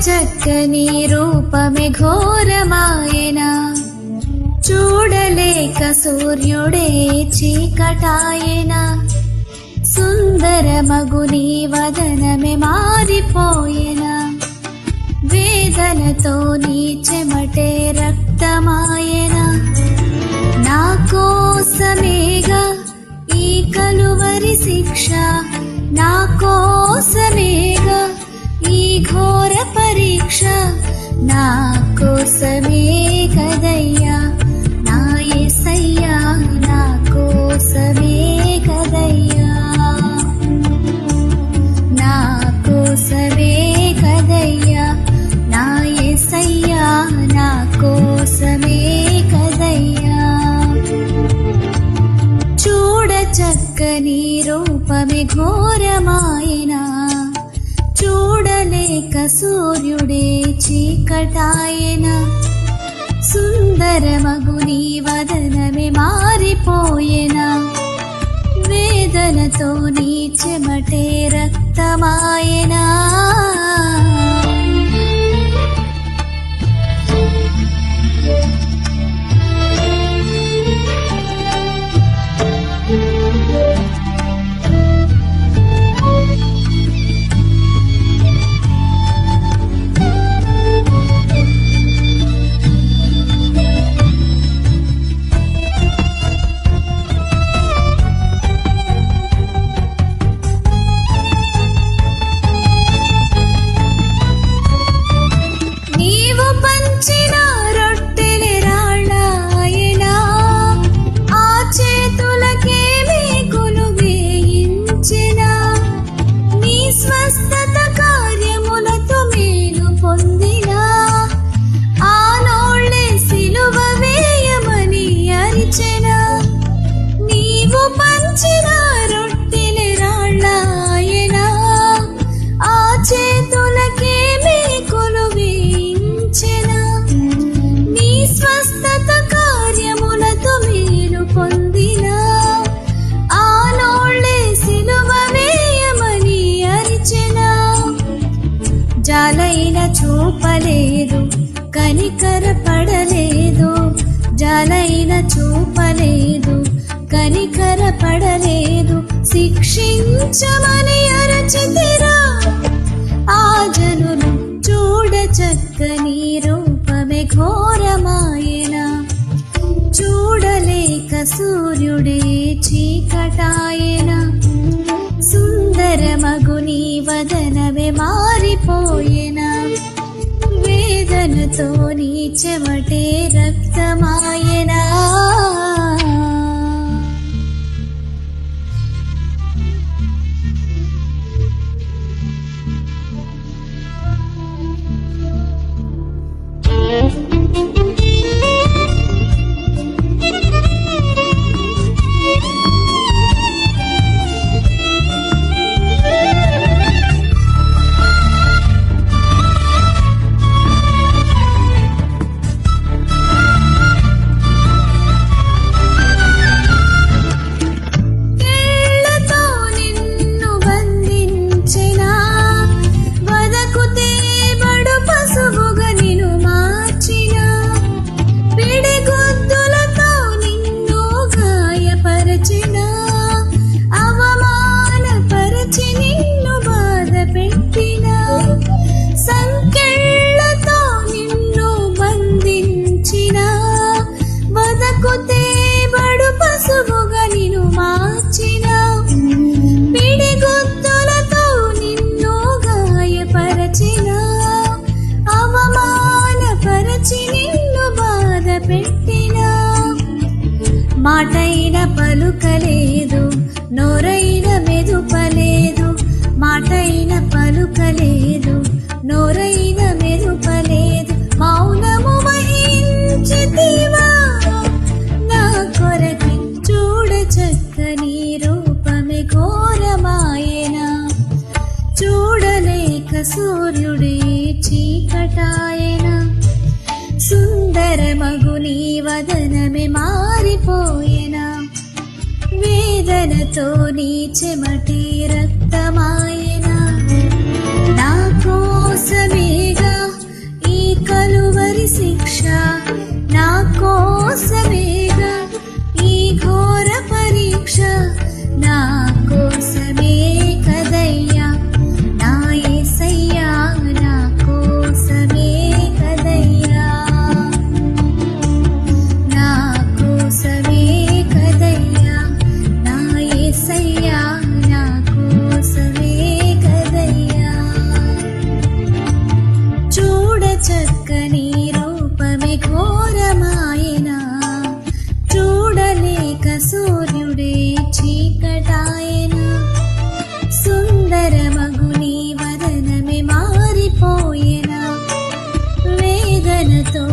చక్కని రూపమే ఘోరమాయనా చూడలేక సూర్యుడే చీకటాయనా సుందరమగు నీ వదనమే మారిపోయెనా వేదనతో నీ చెమటే రక్తమాయెనా నా కోసమేగా ఈ కలువరి శిక్ష నా కోసమేగా ఈ ఘోర పరీక్ష నా కోసమే కదయ్యా నా యేసయ్యా నా కోసమే కదయ్యా నా కోసమే కదయ్యా నా యేసయ్యా నా కోసమే కదయ్యా చూడ చక్కని రూపమే ఘోరమాయనా చూడలేక సూర్యుడే చీకటాయనా సుందరమగు నీ వదనమే మారిపోయెనా వేదనతో నీ చెమటే రక్తమాయెనా జాలైన చూపలేదు కనికర పడలేదు జాలైన చూపలేదు కనికర పడలేదు శిక్షించమని అరచితిరా ఆ జనులు చూడ చక్కని రూపమే ఘోరమాయెనా చూడలేక సూర్యుడే చీకటాయెనా సుందరమగు నీ వదనమే మారిపోయెనా వేదనతో నీ చెమటే రక్తమాయెనా మాటైన పలుకలేదు నోరైన మెదుపలేదు మాటైన పలుకలేదు నోరైన మెదుపలేదు మౌనము వహించితివా నా కొరకి చూడ చక్కని రూపమే ఘోరమాయెనా చూడలేక సూర్యుడే చీకటాయెనా సుందరమగు నీ వదనమే మారిపోయెనా వేదనతో నీ చెమటే రక్తమాయెనా నా కోసమేగా చక్కని రూపమే ఘోరమాయనా చూడలేక సూర్యుడే చీకటాయనా సుందరమగు నీ వదనమే మారిపోయెనా వేదనతో